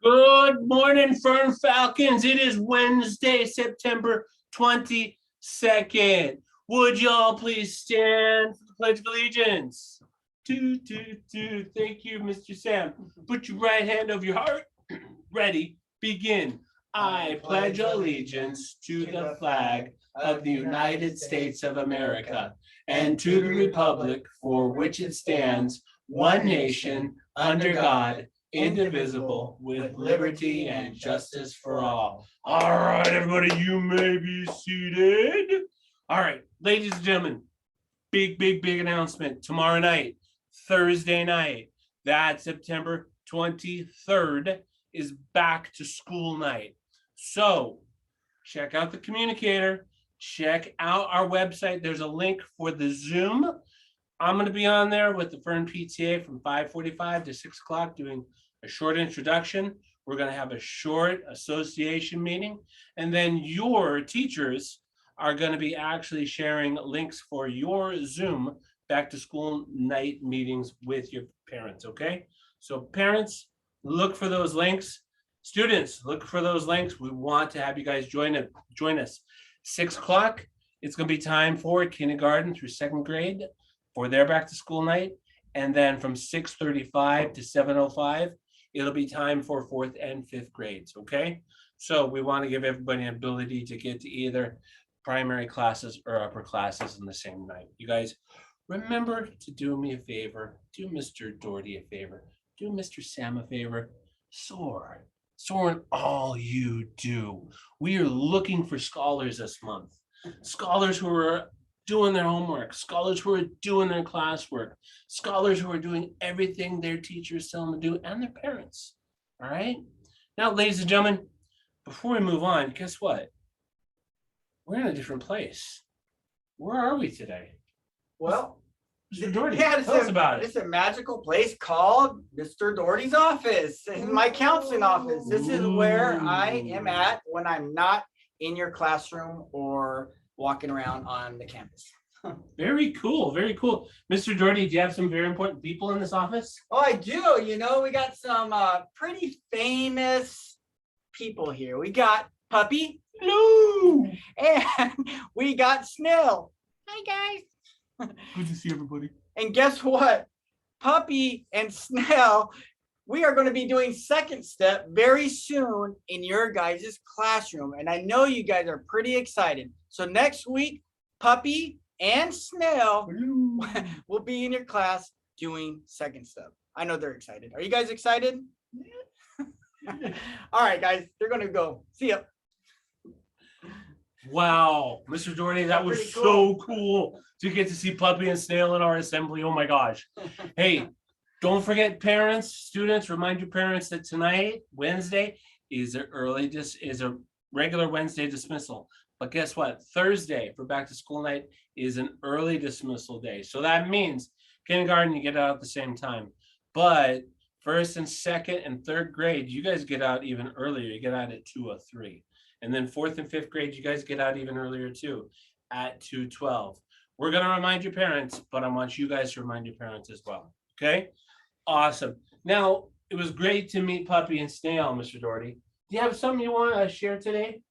Good morning, Fern Falcons. It is Wednesday, September 22nd. Would y'all please stand for the Pledge of Allegiance? Thank you, Mr. Sam. Put your right hand over your heart. Ready, begin. I pledge allegiance to the flag of the United States of America and to the republic for which it stands, one nation, under God, indivisible, with liberty and justice for all. All right, everybody, you may be seated. All right, ladies and gentlemen, big announcement. Tomorrow night, Thursday night, that September 23rd is back to school night. So check out the communicator, check out our website. There's a link for the Zoom. I'm going to be on there with the Fern PTA from 5:45 to 6 o'clock doing a short introduction. We're going to have a short association meeting, and then your teachers are going to be actually sharing links for your Zoom back to school night meetings with your parents, okay? So parents, look for those links. Students, look for those links. We want to have you guys join us. 6 o'clock, it's going to be time for kindergarten through second grade for their back to school night. And then from 6:35 to 7:05, it'll be time for fourth and fifth grades, okay? So we want to give everybody an ability to get to either primary classes or upper classes in the same night. You guys, remember to do me a favor, do Mr. Daugherty a favor, do Mr. Sam a favor, soar in all you do. We are looking for scholars this month, scholars who are doing their homework, scholars who are doing their classwork, scholars who are doing everything their teachers tell them to do, and their parents. All right. Now, ladies and gentlemen, before we move on, guess what? We're in a different place. Where are we today? Well, Mr. Daugherty, tell us about it. It's a magical place called Mr. Daugherty's office, my counseling office. This is where I am at when I'm not in your classroom or walking around on the campus. Very cool. Very cool. Mr. Daugherty, do you have some very important people in this office? Oh, I do. You know, we got some pretty famous people here. We got Puppy. Hello. And we got Snail. Hi, guys. Good to see everybody. And guess what? Puppy and Snail, we are going to be doing second step very soon in your guys' classroom. And I know you guys are pretty excited. So next week, Puppy and Snail will be in your class doing second step. I know they're excited. Are you guys excited? All right, guys, they're going to go. See ya. Wow, Mr. Daugherty, that was Pretty so cool to get to see Puppy and Snail in our assembly. Oh my gosh. Hey, don't forget, parents, students, remind your parents that tonight, Wednesday, is a regular Wednesday dismissal. But guess what? Thursday for back to school night is an early dismissal day. So that means kindergarten, you get out at the same time. But first and second and third grade, you guys get out even earlier. You get out at 2:03. And then fourth and fifth grade, you guys get out even earlier too, at 2:12. We're going to remind your parents, but I want you guys to remind your parents as well. Okay? Awesome. Now, it was great to meet Puppy and Snail, Mr. Daugherty. Do you have something you want to share today?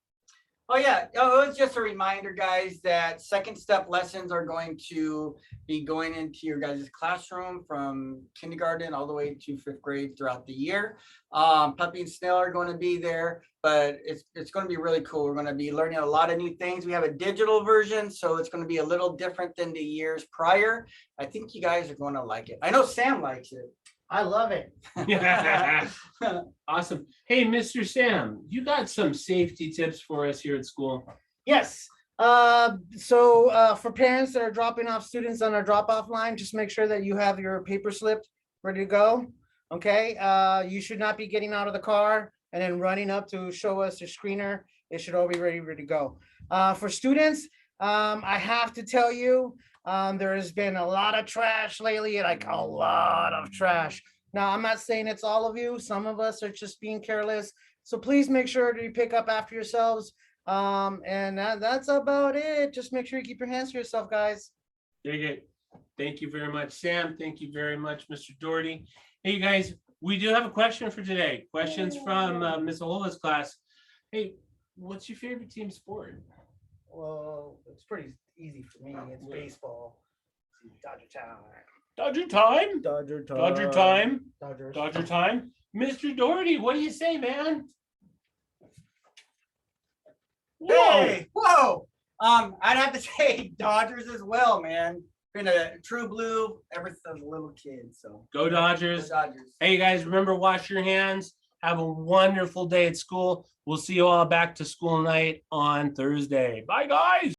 Oh, yeah. Oh, it's just a reminder, guys, that second step lessons are going to be going into your guys' classroom from kindergarten all the way to fifth grade throughout the year. Puppy and Snail are going to be there, but it's going to be really cool. We're going to be learning a lot of new things. We have a digital version, so it's going to be a little different than the years prior. I think you guys are going to like it. I know Sam likes it. I love it. Awesome. Hey, Mr. Sam, you got some safety tips for us here at school? Yes. So for parents that are dropping off students on our drop-off line, just make sure that you have your paper slip ready to go. Okay. You should not be getting out of the car and then running up to show us your screener. It should all be ready to go. For students, I have to tell you, there has been a lot of trash lately, like a lot of trash. Now, I'm not saying it's all of you. Some of us are just being careless. So please make sure that you pick up after yourselves. And that's about it. Just make sure you keep your hands to yourself, guys. Dig it. Thank you very much, Sam. Thank you very much, Mr. Daugherty. Hey, you guys, We do have a question for today. Questions from Miss Ola's class. Hey, what's your favorite team sport? Well, it's pretty easy for me. It's baseball. Dodger time. Dodger time. Dodger time. Dodger time. Dodgers. Dodger time. Mr. Daugherty, what do you say, man? Whoa. Hey, whoa. I'd have to say Dodgers as well, man. Been a true blue ever since a little kid. So Go Dodgers. Go Dodgers. Hey, guys, remember, wash your hands. Have a wonderful day at school. We'll see you all back to school night on Thursday. Bye, guys.